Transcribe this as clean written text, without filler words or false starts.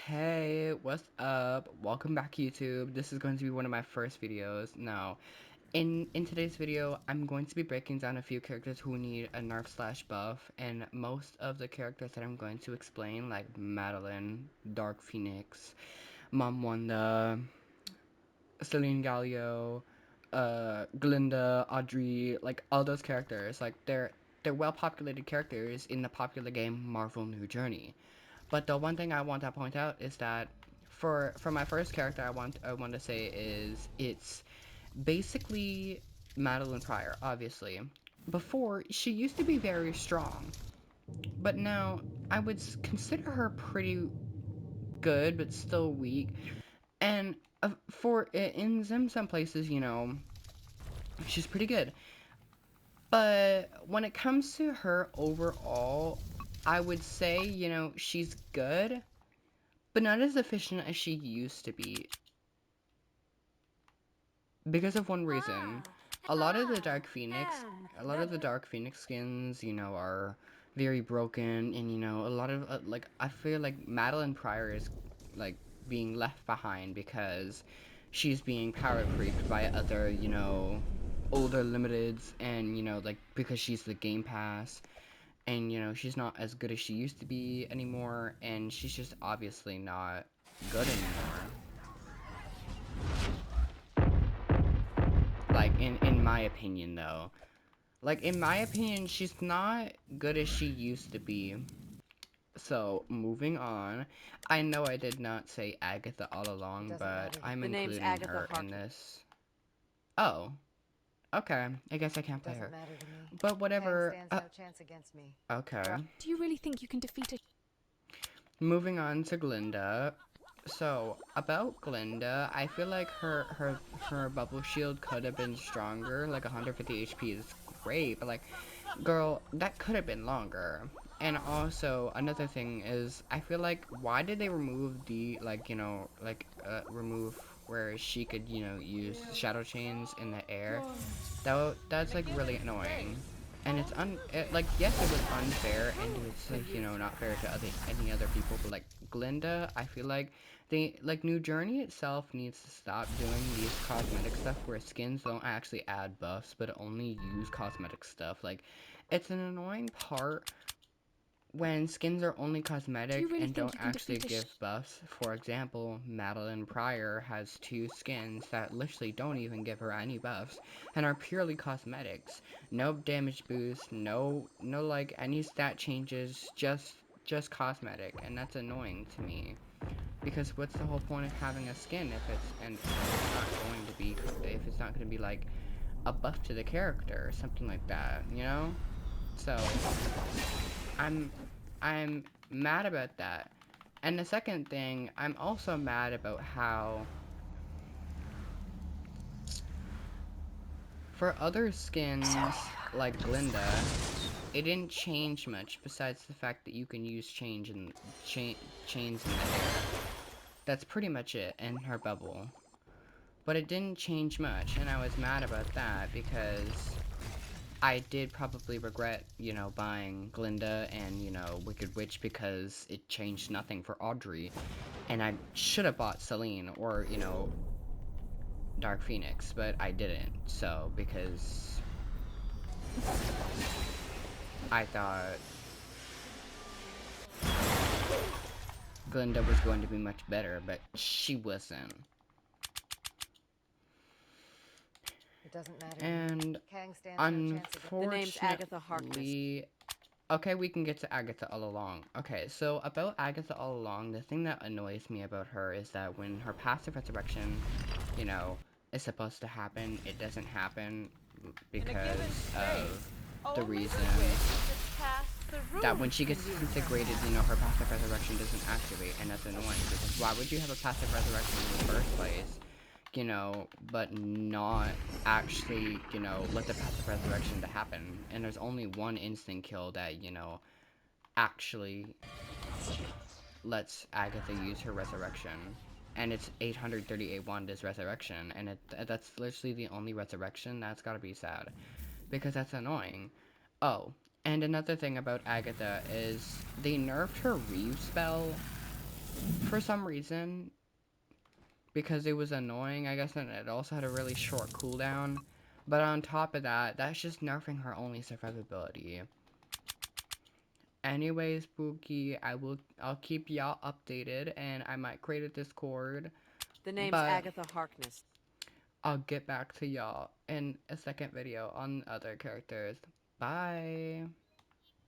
Hey, what's up? Welcome back YouTube. This is going to be one of my first videos. Now, in today's video, I'm going to be breaking down a few characters who need a nerf slash buff, and most of the characters that I'm going to explain, like Madeline, Dark Phoenix, Mom Wanda, Celine Gallio, Glinda, Audrey, like all those characters, like they're well populated characters in the popular game Marvel New Journey. But the one thing I want to point out is that for my first character, I want to say is it's basically Madeline Pryor. Obviously, before she used to be very strong, but now I would consider her pretty good, but still weak. And for in some places, she's pretty good. But when it comes to her overall, I would say she's good, but not as efficient as she used to be. Because of one reason. A lot of the Dark Phoenix, a lot of the Dark Phoenix skins, are very broken, and a lot of like I feel like Madeline Pryor is like being left behind because she's being power creeped by other, older limiteds, and like because she's the Game Pass, and she's not as good as she used to be anymore, and she's just obviously not good anymore. Like in my opinion though. Like in my opinion, she's not good as she used to be. So moving on. I know I did not say Agatha all along, but I'm The name's including Agatha her in Harkness. this. Oh, okay. I guess I can't play Doesn't her. matter to me. But Kang whatever. stands no chance against me. Okay. Do you really think you can defeat a... Moving on to Glinda. So, about Glinda, I feel like her bubble shield could have been stronger. Like 150 HP is great, but like, girl, that could have been longer. And also, another thing is, I feel like, why did they remove the, like, remove where she could, use shadow chains in the air? That's like really annoying. And like, yes, it was unfair, and it's like, not fair to any other people, but like Glinda, I feel like New Journey itself needs to stop doing these cosmetic stuff where skins don't actually add buffs, but only use cosmetic stuff. Like, it's an annoying part when skins are only Do you cosmetic really and think don't you can actually defeat a... give buffs. For example, Madeline Pryor has two skins that literally don't even give her any buffs and are purely cosmetics. No damage boost, no like any stat changes, just cosmetic, and that's annoying to me. Because what's the whole point of having a skin if it's not going to be like a buff to the character or something like that, you know? So I'm I'm mad about that. And the second thing, I'm also mad about how for other skins like Glinda, it didn't change much besides the fact that you can use cha chains in the air. That's pretty much it in her bubble. But it didn't change much, and I was mad about that because I did probably regret, buying Glinda and, Wicked Witch because it changed nothing for Audrey. And I should have bought Celine or, Dark Phoenix, but I didn't. So, because I thought Glinda was going to be much better, but she wasn't. It doesn't matter to me. And Kang stands no chance against The name's Agatha Harkness. unfortunately, okay, we can get to Agatha all along. Okay, so about Agatha all along, the thing that annoys me about her is that when her passive resurrection, you know, is supposed to happen, it doesn't happen because of the reason that when she gets disintegrated, her passive resurrection doesn't activate, and that's annoying because why would you have a passive resurrection in the first place? But not actually, let the passive resurrection to happen. And there's only one instant kill that, actually lets Agatha use her resurrection. And it's 838 Wanda's resurrection, and that's literally the only resurrection. That's gotta be sad. Because that's annoying. Oh, and another thing about Agatha is they nerfed her Reeve spell for some reason, because it was annoying, I guess, and it also had a really short cooldown. But on top of that, that's just nerfing her only survivability. Anyway, Spooky, I'll keep y'all updated, and I might create a Discord. The name's But Agatha Harkness. I'll get back to y'all in a second video on other characters. Bye!